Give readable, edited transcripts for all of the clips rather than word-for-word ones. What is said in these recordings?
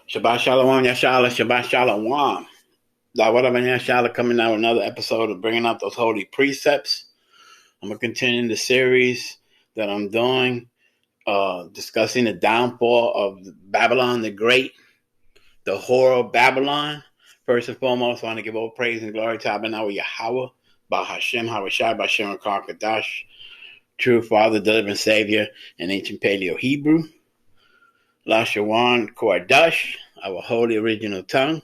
Shabbat Shalom, Yashala, Shabbat Shalom. Yashala coming out with another episode of bringing out those holy precepts. I'm going to continue the series that I'm doing, discussing the downfall of Babylon the Great, the horror of Babylon. First and foremost, I want to give all praise and glory to Abinah Yahweh, Ba Hashem, Havashai, Ba Shem Kadash, true Father, delivering Savior, in ancient Paleo Hebrew. Lashawan Kodash, our holy original tongue.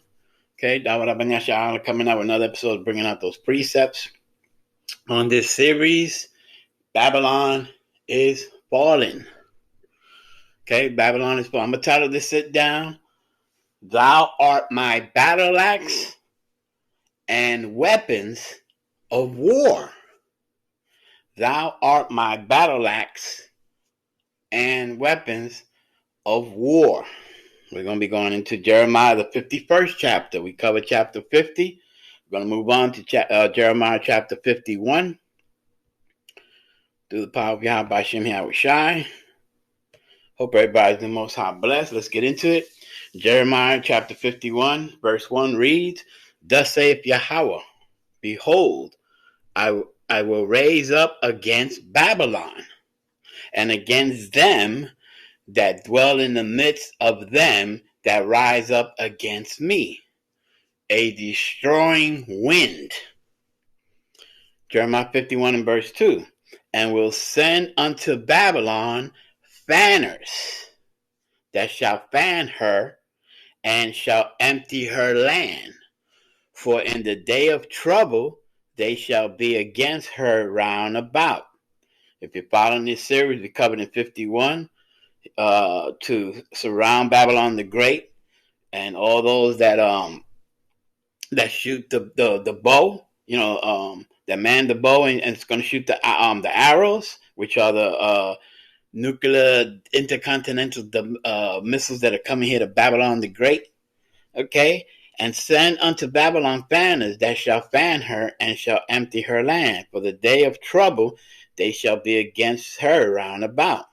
Okay, Dawad coming out with another episode bringing out those precepts. On this series, Babylon is falling. Okay, Babylon is falling. I'm going to title this sit down. Thou art my battle axe and weapons of war. Thou art my battle axe and weapons of war. We're going to be going into Jeremiah, the 51st chapter. We covered chapter 50. We're going to move on to Jeremiah chapter 51. Through the power of Yahweh by Shem Yahushai. Hope everybody's the most high blessed. Let's get into it. Jeremiah chapter 51, verse 1 reads, Thus saith Yahweh, Behold, I will raise up against Babylon, and against them that dwell in the midst of them that rise up against me, a destroying wind. Jeremiah 51 and verse 2, and will send unto Babylon fanners that shall fan her and shall empty her land. For in the day of trouble they shall be against her round about. If you're following this series, we covered in 51, to surround Babylon the Great and all those that shoot the bow, that man the bow and it's going to shoot the arrows, which are the nuclear intercontinental missiles that are coming here to Babylon the Great. Okay, and send unto Babylon fanners that shall fan her and shall empty her land. For the day of trouble they shall be against her round about.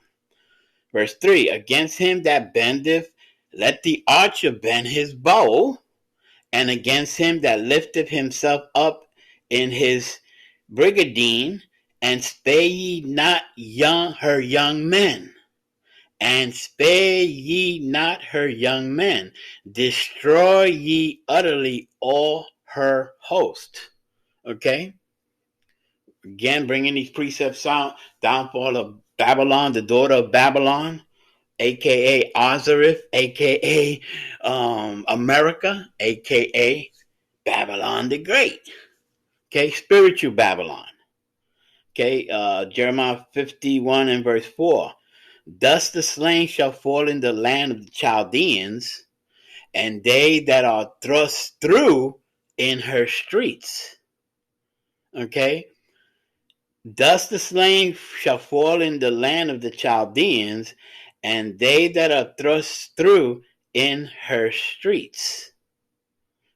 Verse 3, against him that bendeth, let the archer bend his bow, and against him that lifteth himself up in his brigadine, and spare ye not her young men. And spare ye not her young men. Destroy ye utterly all her host. Okay? Again, bringing these precepts out, downfall of Babylon, the daughter of Babylon, a.k.a. Azareth, a.k.a. America, a.k.a. Babylon the Great. Okay, spiritual Babylon. Okay, Jeremiah 51 and verse 4. Thus the slain shall fall in the land of the Chaldeans, and they that are thrust through in her streets. Okay, thus the slain shall fall in the land of the Chaldeans, and they that are thrust through in her streets.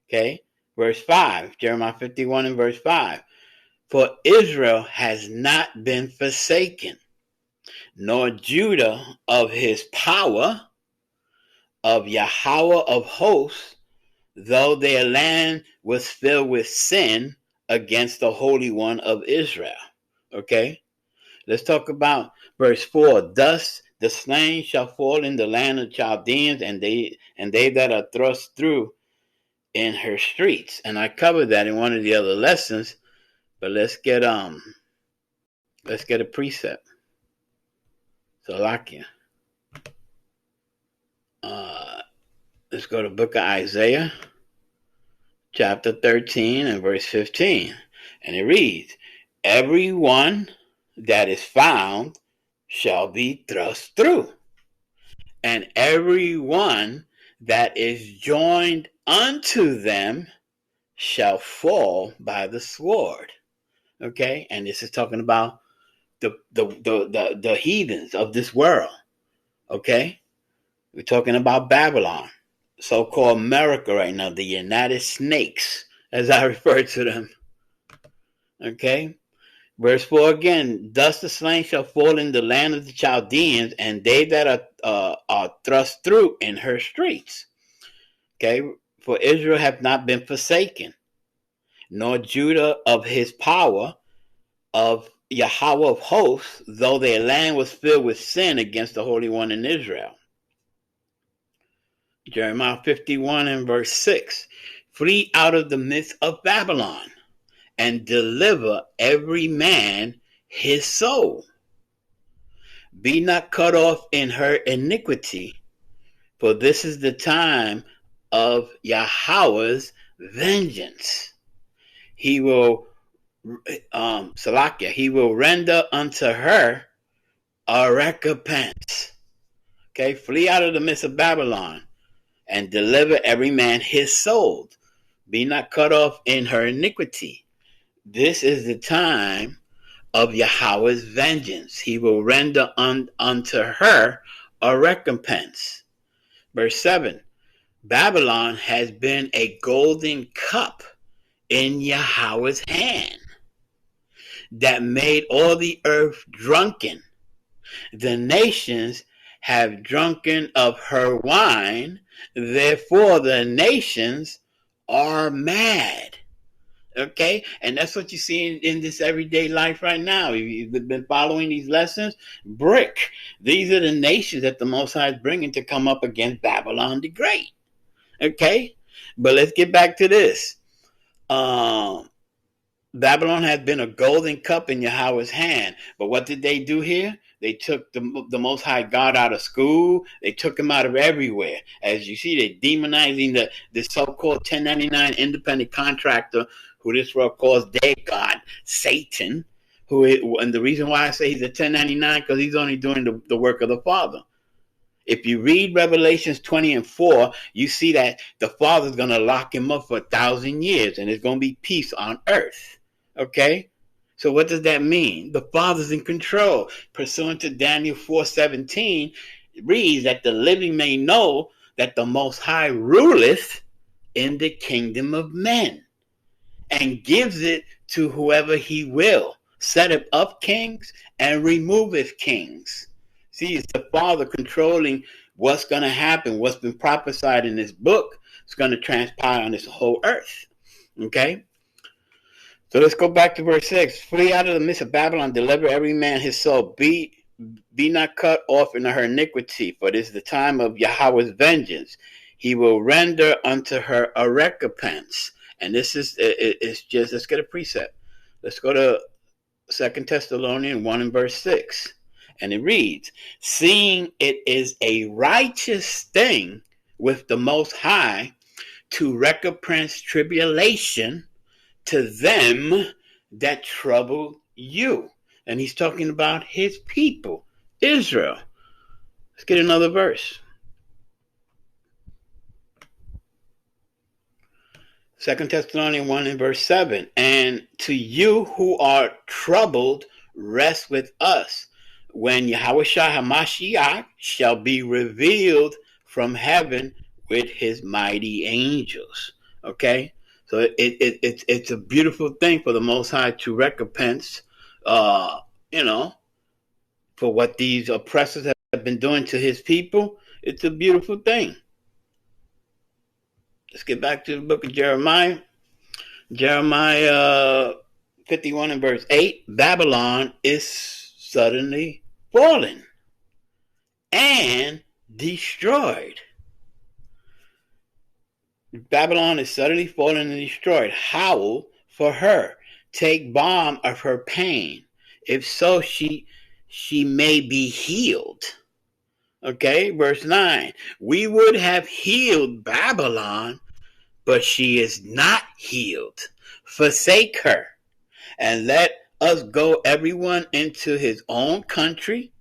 Okay, verse 5, Jeremiah 51 and verse 5. For Israel has not been forsaken, nor Judah of his power, of Yahweh of hosts, though their land was filled with sin against the Holy One of Israel. Okay, let's talk about verse 4. Thus the slain shall fall in the land of Chaldeans, and they that are thrust through in her streets. And I covered that in one of the other lessons, but let's get a precept. Salakia. Let's go to the book of Isaiah, chapter 13 and verse 15. And it reads, everyone that is found shall be thrust through, and everyone that is joined unto them shall fall by the sword. Okay, and this is talking about the heathens of this world. Okay, we're talking about Babylon, so-called America right now, the United Snakes, as I refer to them. Okay, verse 4 again, thus the slain shall fall in the land of the Chaldeans, and they that are thrust through in her streets. Okay, for Israel have not been forsaken, nor Judah of his power, of Yahweh of hosts, though their land was filled with sin against the Holy One in Israel. Jeremiah 51 and verse 6. Flee out of the midst of Babylon, and deliver every man his soul. Be not cut off in her iniquity, for this is the time of Yahweh's vengeance. He will, Salakia, he will render unto her a recompense. Okay, flee out of the midst of Babylon, and deliver every man his soul. Be not cut off in her iniquity. This is the time of Yahweh's vengeance. He will render unto her a recompense. Verse 7. Babylon has been a golden cup in Yahweh's hand that made all the earth drunken. The nations have drunken of her wine, therefore the nations are mad. Okay, and that's what you see in this everyday life right now. You've been following these lessons. Brick. These are the nations that the Most High is bringing to come up against Babylon the Great. Okay, but let's get back to this. Babylon had been a golden cup in Yahweh's hand. But what did they do here? They took the Most High God out of school. They took him out of everywhere. As you see, they're demonizing the so-called 1099 independent contractor, who this world calls their God, Satan. And the reason why I say he's a 1099, because he's only doing the work of the Father. If you read Revelations 20 and 4, you see that the Father's going to lock him up for 1,000 years, and there's going to be peace on earth. Okay? So what does that mean? The Father's in control. Pursuant to Daniel 4:17, it reads that the living may know that the Most High ruleth in the kingdom of men, and gives it to whoever he will, setteth up kings and removeth kings. See, it's the Father controlling what's going to happen, what's been prophesied in this book. It's going to transpire on this whole earth. Okay? So let's go back to verse 6. Flee out of the midst of Babylon, deliver every man his soul. Be not cut off in her iniquity, for this is the time of Yahweh's vengeance. He will render unto her a recompense. And this is, it's just, let's get a precept. Let's go to 2 Thessalonians 1 and verse 6. And it reads, seeing it is a righteous thing with the Most High to recompense tribulation to them that trouble you. And he's talking about his people, Israel. Let's get another verse. 2 Thessalonians 1 and verse 7. And to you who are troubled, rest with us, when Yahweh HaMashiach shall be revealed from heaven with his mighty angels. Okay? So it's a beautiful thing for the Most High to recompense, for what these oppressors have been doing to his people. It's a beautiful thing. Let's get back to the book of Jeremiah. Jeremiah 51 and verse 8. Babylon is suddenly fallen and destroyed. Babylon is suddenly fallen and destroyed. Howl for her. Take balm of her pain. If so, she may be healed. Okay, verse 9. We would have healed Babylon, but she is not healed. Forsake her, and let us go everyone into his own country,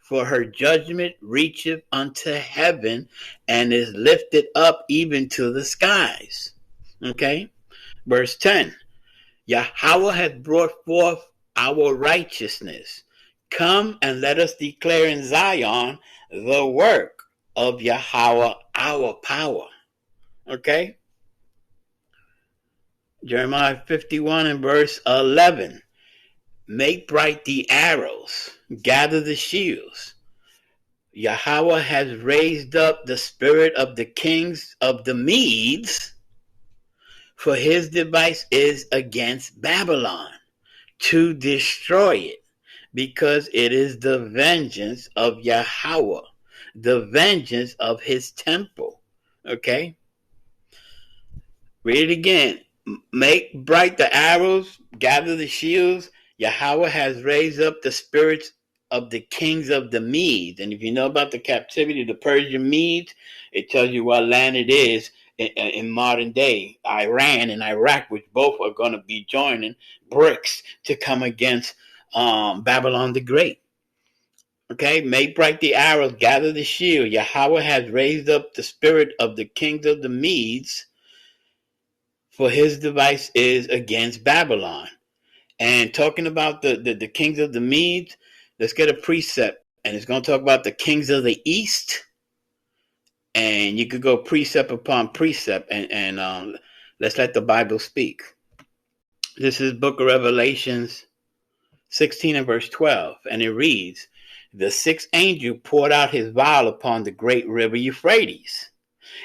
for her judgment reacheth unto heaven, and is lifted up even to the skies. Okay, verse 10. Yahweh hath brought forth our righteousness. Come and let us declare in Zion the work of Yahweh our power. Okay? Jeremiah 51 and verse 11. Make bright the arrows, gather the shields. Yahweh has raised up the spirit of the kings of the Medes, for his device is against Babylon, to destroy it, because it is the vengeance of Yahweh, the vengeance of his temple. Okay? Read it again. Make bright the arrows, gather the shields. Yahweh has raised up the spirits of the kings of the Medes. And if you know about the captivity of the Persian Medes, it tells you what land it is in modern day Iran and Iraq, which both are going to be joining BRICS to come against Babylon the Great. Okay, make bright the arrows, gather the shield. Yahweh has raised up the spirit of the kings of the Medes, for his device is against Babylon. And talking about the kings of the Medes, let's get a precept. And it's going to talk about the kings of the East. And you could go precept upon precept. And let's let the Bible speak. This is Book of Revelations 16 and verse 12. And it reads, the sixth angel poured out his vial upon the great river Euphrates,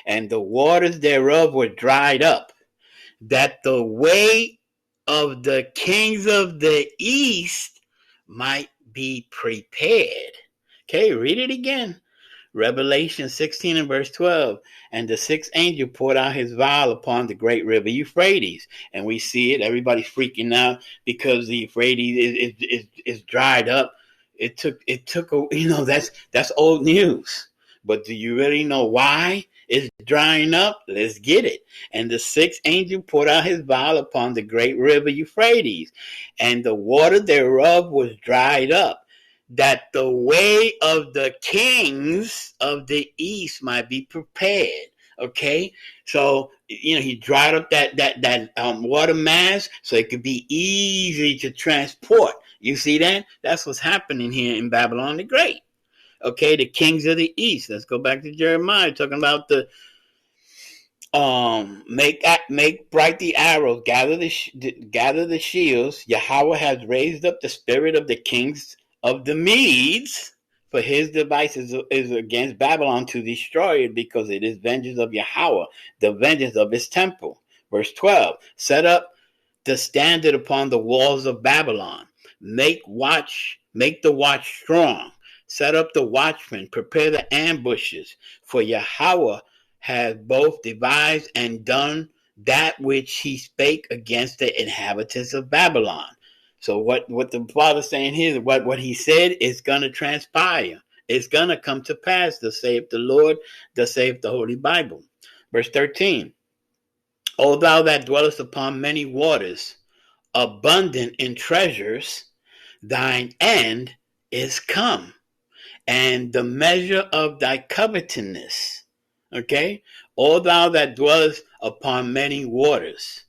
and the waters thereof were dried up, that the way of the kings of the East might be prepared. Okay, read it again. Revelation 16 and verse 12. And the sixth angel poured out his vial upon the great river Euphrates. And we see it. Everybody's freaking out because the Euphrates is dried up. It took that's old news. But do you really know why it's drying up? Let's get it. And the sixth angel poured out his vial upon the great river Euphrates, and the water thereof was dried up, that the way of the kings of the East might be prepared. Okay, so he dried up that water mass so it could be easy to transport. You see that? That's what's happening here in Babylon the Great. Okay, the kings of the East. Let's go back to Jeremiah, talking about the make bright the arrows, gather the shields. Yahweh has raised up the spirit of the kings of the Medes, for his device is against Babylon, to destroy it, because it is vengeance of Yahweh, the vengeance of his temple. Verse 12, set up the standard upon the walls of Babylon. Make the watch strong. Set up the watchmen, prepare the ambushes, for Yahweh has both devised and done that which he spake against the inhabitants of Babylon. So what the Father's saying here, what he said is going to transpire. It's going to come to pass, thus saith the Lord, thus saith the Holy Bible. Verse 13, O thou that dwellest upon many waters, abundant in treasures, thine end is come, and the measure of thy covetousness. Okay? O thou that dwellest upon many waters,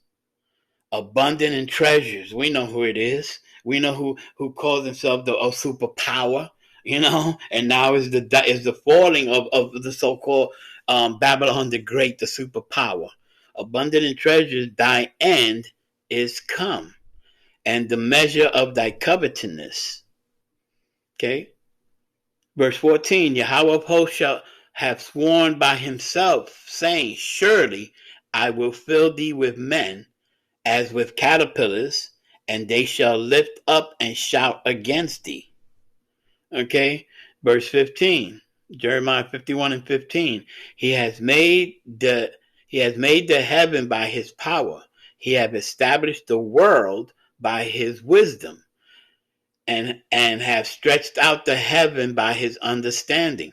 abundant in treasures. We know who it is. We know who calls himself the superpower, and now is the falling of the so-called Babylon the Great, the superpower. Abundant in treasures, thy end is come, and the measure of thy covetousness. Okay? Verse 14, Yahweh of hosts shall have sworn by himself, saying, surely I will fill thee with men, as with caterpillars, and they shall lift up and shout against thee. Okay? Verse 15, Jeremiah 51 and 15, he has made the heaven by his power. He hath established the world by his wisdom, and have stretched out the heaven by his understanding.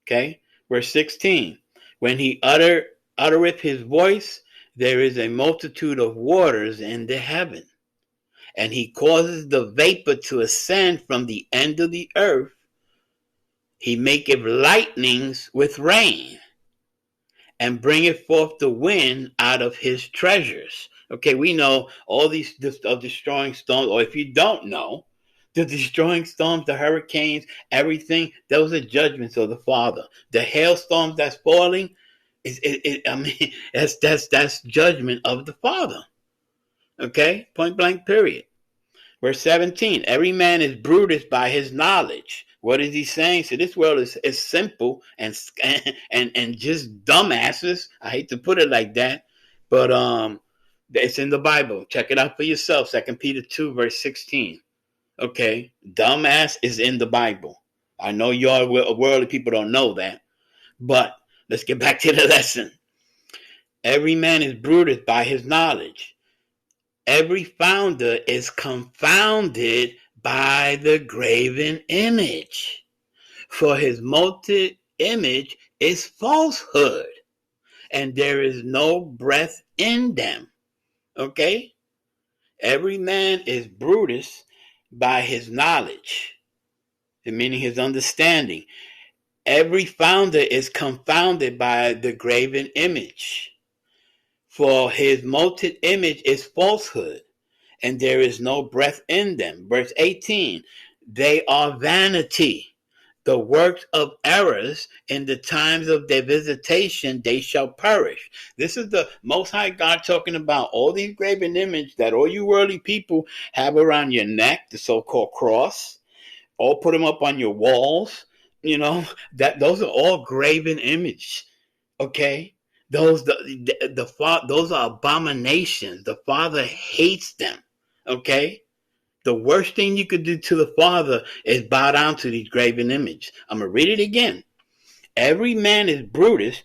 Okay? Verse 16, when he uttereth his voice, there is a multitude of waters in the heaven, and he causes the vapor to ascend from the end of the earth. He maketh lightnings with rain, and bringeth forth the wind out of his treasures. Okay, we know all these destroying storms, or if you don't know, the destroying storms, the hurricanes, everything, those are judgments of the Father. The hailstorms that's falling, that's judgment of the Father. Okay, point blank, period. Verse 17, every man is brutish by his knowledge. What is he saying? So this world is simple and just dumbasses. I hate to put it like that, but it's in the Bible. Check it out for yourself. 2 Peter 2 verse 16. Okay, dumbass is in the Bible. I know y'all worldly people don't know that, but let's get back to the lesson. Every man is bruised by his knowledge. Every founder is confounded by the graven image. For his molten image is falsehood, and there is no breath in them. Okay? Every man is bruised by his knowledge, meaning his understanding. Every founder is confounded by the graven image. For his molten image is falsehood, and there is no breath in them. Verse 18, they are vanity, the works of errors. In the times of their visitation they shall perish. This is the Most High God talking about all these graven images that all you worldly people have around your neck, the so-called cross, or put them up on your walls. That those are all graven images. Okay, those those are abominations. The Father hates them. Okay, the worst thing you could do to the Father is bow down to these graven images. I'm gonna read it again. Every man is bruised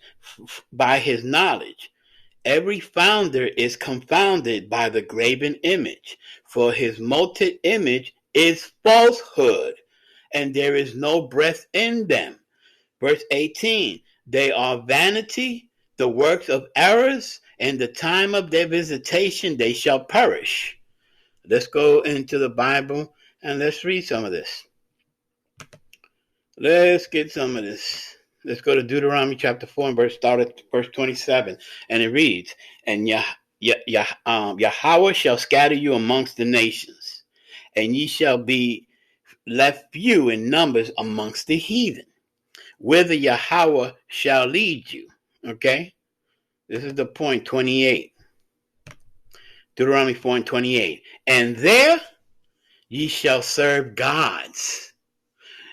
by his knowledge. Every founder is confounded by the graven image, for his molten image is falsehood, and there is no breath in them. Verse 18, they are vanity, the works of errors, and the time of their visitation they shall perish. Let's go into the Bible and let's read some of this. Let's get some of this. Let's go to Deuteronomy chapter 4 and start at verse 27. And it reads, and Yahweh shall scatter you amongst the nations, and ye shall be left few in numbers amongst the heathen, whither Yahweh shall lead you. Okay? This is the point, 28. Deuteronomy 4 and 28. And there ye shall serve gods,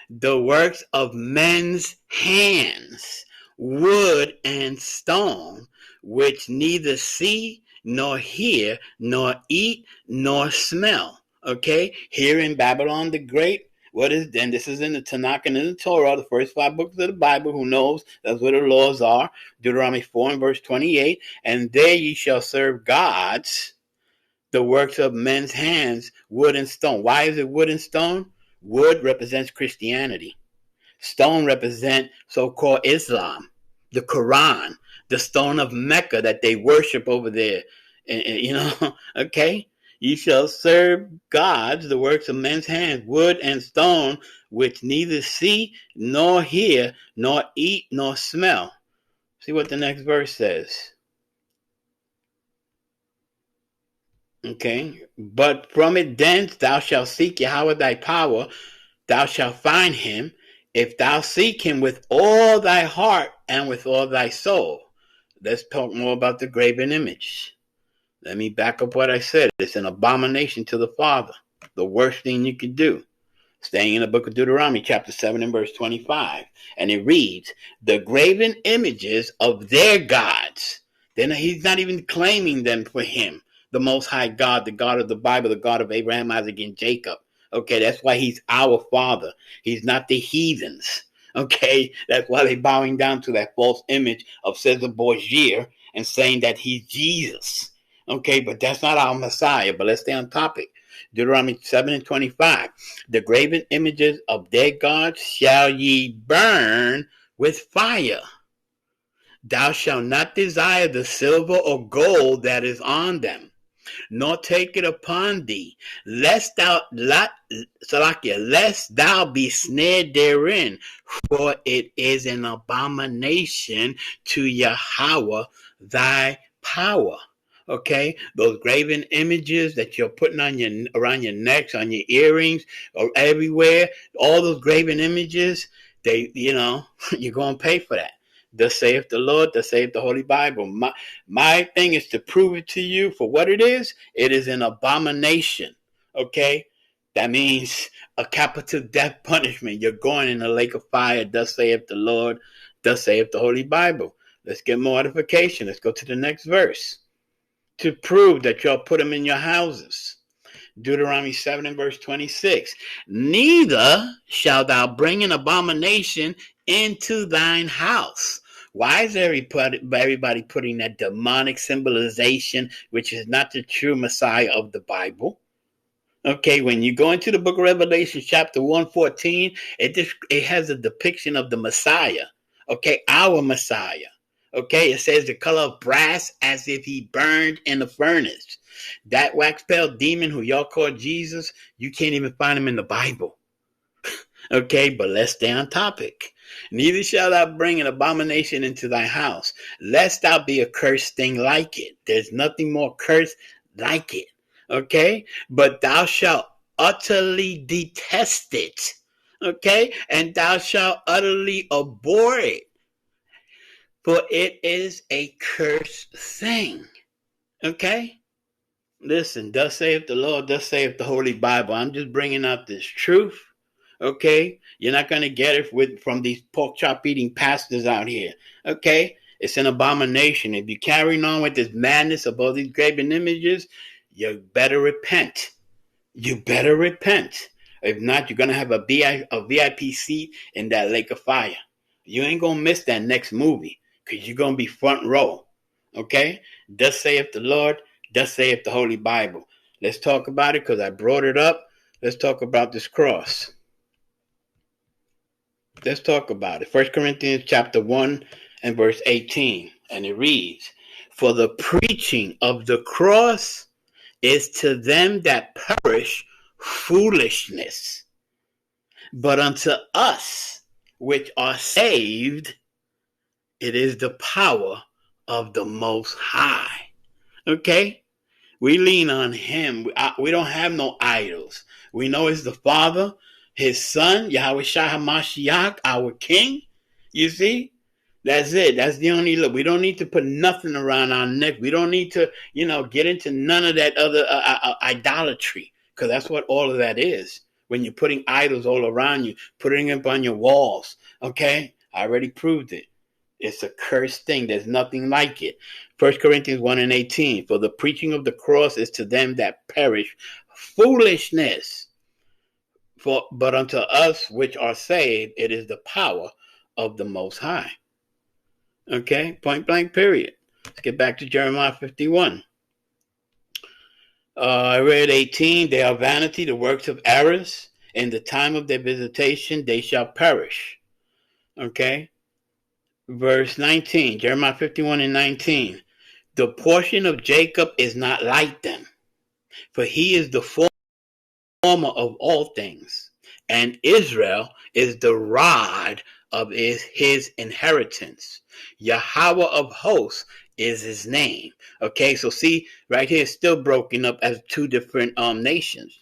the works of men's hands, wood and stone, which neither see nor hear nor eat nor smell. Okay? Here in Babylon the Great, then this is in the Tanakh and in the Torah, the first 5 books of the Bible. Who knows? That's where the laws are. Deuteronomy 4 and verse 28. And there ye shall serve gods, the works of men's hands, wood and stone. Why is it wood and stone? Wood represents Christianity. Stone represents so-called Islam, the Quran, the stone of Mecca that they worship over there. Okay? Ye shall serve gods, the works of men's hands, wood and stone, which neither see nor hear nor eat nor smell. See what the next verse says. Okay? But from it thence thou shalt seek Yahweh thy power, thou shalt find him, if thou seek him with all thy heart and with all thy soul. Let's talk more about the graven image. Let me back up what I said. It's an abomination to the Father. The worst thing you could do. Staying in the book of Deuteronomy, chapter 7 and verse 25. And it reads, the graven images of their gods. Then he's not even claiming them for him. The Most High God, the God of the Bible, the God of Abraham, Isaac, and Jacob. Okay, that's why he's our Father. He's not the heathens. Okay, that's why they're bowing down to that false image of Caesar Borgia and saying that he's Jesus. Okay, but that's not our Messiah. But let's stay on topic. Deuteronomy 7 and 25. The graven images of their gods shall ye burn with fire. Thou shalt not desire the silver or gold that is on them, nor take it upon thee, lest thou be snared therein, for it is an abomination to Yahweh thy power. Okay, those graven images that you're putting on around your necks, on your earrings, or everywhere, all those graven images, you're gonna pay for that. Thus saith the Lord, thus saith the Holy Bible. My thing is to prove it to you for what it is. It is an abomination. Okay? That means a capital death punishment. You're going in the lake of fire. Thus saith the Lord. Thus saith the Holy Bible. Let's get more edification. Let's go to the next verse. To prove that y'all put them in your houses. Deuteronomy 7 and verse 26. Neither shalt thou bring an abomination into thine house. Why is everybody putting that demonic symbolization, which is not the true Messiah of the Bible? Okay, when you go into the book of Revelation, chapter 114, it has a depiction of the Messiah. Okay, our Messiah. Okay, it says the color of brass as if he burned in the furnace. That wax pale demon who y'all call Jesus, you can't even find him in the Bible. Okay, but let's stay on topic. Neither shalt thou bring an abomination into thy house, lest thou be a cursed thing like it. There's nothing more cursed like it. Okay, but thou shalt utterly detest it. Okay, and thou shalt utterly abhor it, for it is a cursed thing. Okay, listen, thus saith the Lord, thus saith the Holy Bible. I'm just bringing out this truth. Okay, you're not going to get it from these pork chop eating pastors out here. Okay, it's an abomination. If you're carrying on with this madness of all these graven images, you better repent. You better repent. If not, you're going to have a VIP seat in that lake of fire. You ain't going to miss that next movie because you're going to be front row. Okay? Thus saith the Lord, thus saith the Holy Bible. Let's talk about it because I brought it up. Let's talk about this cross. Let's talk about it. 1 Corinthians chapter 1 and verse 18. And it reads, for the preaching of the cross is to them that perish foolishness, but unto us which are saved, it is the power of the Most High. Okay? We lean on him. We don't have no idols. We know it's the Father, his Son, Yahweh Shah HaMashiach, our King. You see? That's it. That's the only look. We don't need to put nothing around our neck. We don't need to, get into none of that other idolatry, because that's what all of that is. When you're putting idols all around you, putting them on your walls. Okay? I already proved it. It's a cursed thing. There's nothing like it. 1 Corinthians 1 and 18. For the preaching of the cross is to them that perish foolishness. But unto us which are saved, it is the power of the Most High. Okay, point blank, period. Let's get back to Jeremiah 51. I read 18. They are vanity, the works of errors. In the time of their visitation, they shall perish. Okay. Verse 19, Jeremiah 51 and 19. The portion of Jacob is not like them, for he is the former of all things, and Israel is the rod of his inheritance. Yahweh of hosts is his name. Okay, so see, right here it's still broken up as two different nations.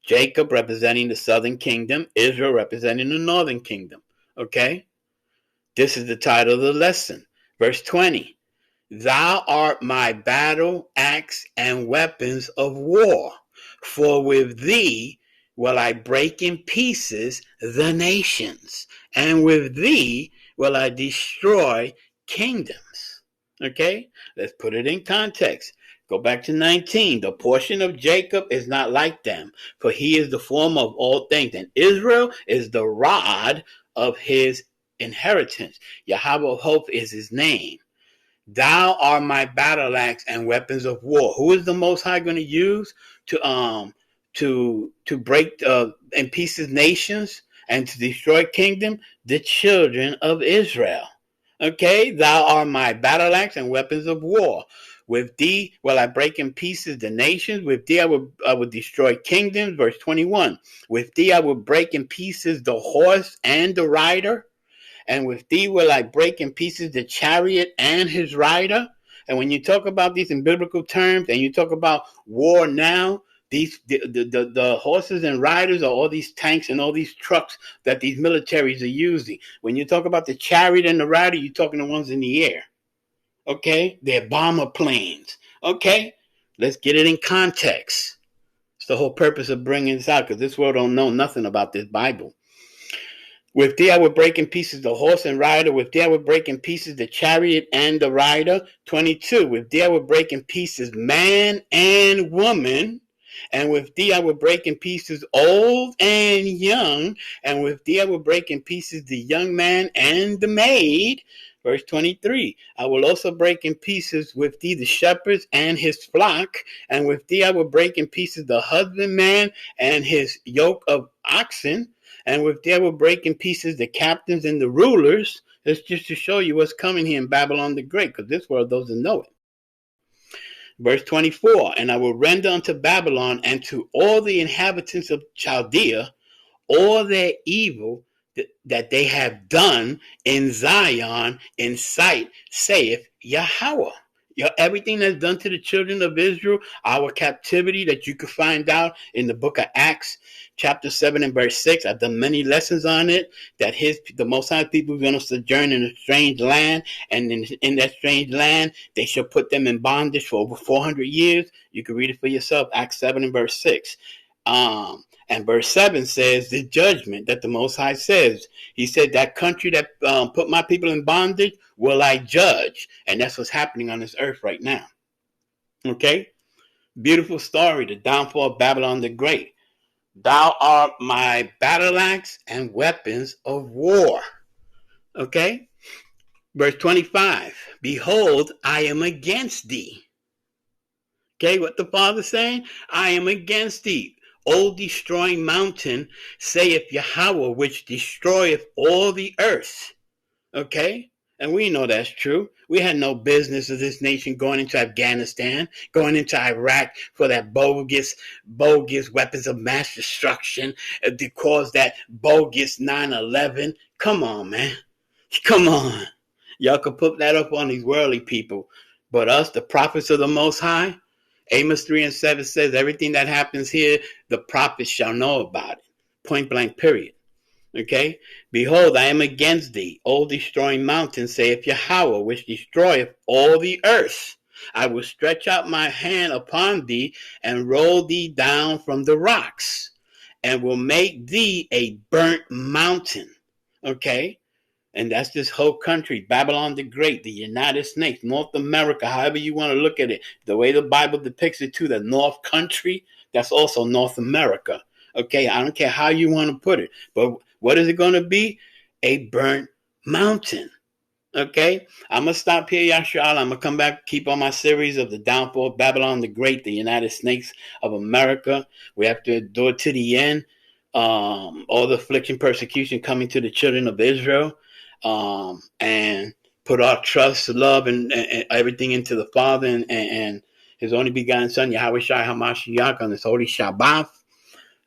Jacob representing the southern kingdom, Israel representing the northern kingdom. Okay, this is the title of the lesson. Verse 20. Thou art my battle axe and weapons of war, for with thee will I break in pieces the nations, and with thee will I destroy kingdoms. Okay, let's put it in context. Go back to 19. The portion of Jacob is not like them, for he is the former of all things, and Israel is the rod of his inheritance. Yahweh of hope is his name. Thou art my battle axe and weapons of war. Who is the Most High going to use to break in pieces nations and to destroy kingdom? The children of Israel. Okay, thou art my battle axe and weapons of war. With thee will I break in pieces the nations. With thee I will destroy kingdoms. Verse 21. With thee I will break in pieces the horse and the rider. And with thee will I break in pieces the chariot and his rider. And when you talk about these in biblical terms, and you talk about war now, the horses and riders are all these tanks and all these trucks that these militaries are using. When you talk about the chariot and the rider, you're talking the ones in the air. Okay? They're bomber planes. Okay? Let's get it in context. It's the whole purpose of bringing this out, because this world don't know nothing about this Bible. With thee I will break in pieces the horse and rider. With thee I will break in pieces the chariot and the rider. 22. With thee I will break in pieces man and woman. And with thee I will break in pieces old and young. And with thee I will break in pieces the young man and the maid. Verse 23. I will also break in pieces with thee the shepherds and his flock. And with thee I will break in pieces the husbandman and his yoke of oxen. And with thee I will break in pieces the captains and the rulers. That's just to show you what's coming here in Babylon the Great, because this world doesn't know it. Verse 24, and I will render unto Babylon and to all the inhabitants of Chaldea all their evil that they have done in Zion in sight, saith Yahweh. Everything that's done to the children of Israel, our captivity that you can find out in the book of Acts, chapter 7 and verse 6. I've done many lessons on it, that the Most High people are going to sojourn in a strange land, and in that strange land, they shall put them in bondage for over 400 years. You can read it for yourself, Acts 7 and verse 6. And verse 7 says the judgment that the Most High says. He said that country that put my people in bondage will I judge. And that's what's happening on this earth right now. Okay? Beautiful story, the downfall of Babylon the Great. Thou art my battle axe and weapons of war. Okay? Verse 25. Behold, I am against thee. Okay, what the Father's saying? I am against thee. O destroying mountain, saith Yahweh, which destroyeth all the earth. Okay? And we know that's true. We had no business of this nation going into Afghanistan, going into Iraq for that bogus weapons of mass destruction to cause that bogus 9/11. Come on, man. Come on. Y'all can put that up on these worldly people. But us, the prophets of the Most High, Amos 3 and 7 says everything that happens here, the prophets shall know about it. Point blank, period. Okay? Behold, I am against thee, O destroying mountain, saith Yahweh, which destroyeth all the earth. I will stretch out my hand upon thee and roll thee down from the rocks, and will make thee a burnt mountain. Okay? And that's this whole country, Babylon the Great, the United States, North America, however you want to look at it. The way the Bible depicts it too, the North Country, that's also North America. Okay, I don't care how you want to put it. But what is it going to be? A burnt mountain. Okay, I'm going to stop here, Yashar. I'm going to come back, keep on my series of the downfall of Babylon the Great, the United States of America. We have to do it to the end. All the affliction, persecution coming to the children of Israel. And put our trust, love, and everything into the Father and His only begotten Son, Yahweh Shai HaMashiach, on this holy Shabbat.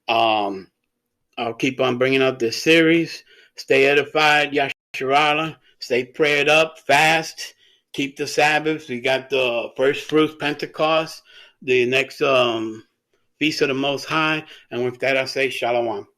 I'll keep on bringing up this series. Stay edified, Yasharala. Stay prayed up, fast. Keep the Sabbaths. We got the first fruits, Pentecost, the next Feast of the Most High. And with that, I say Shalom.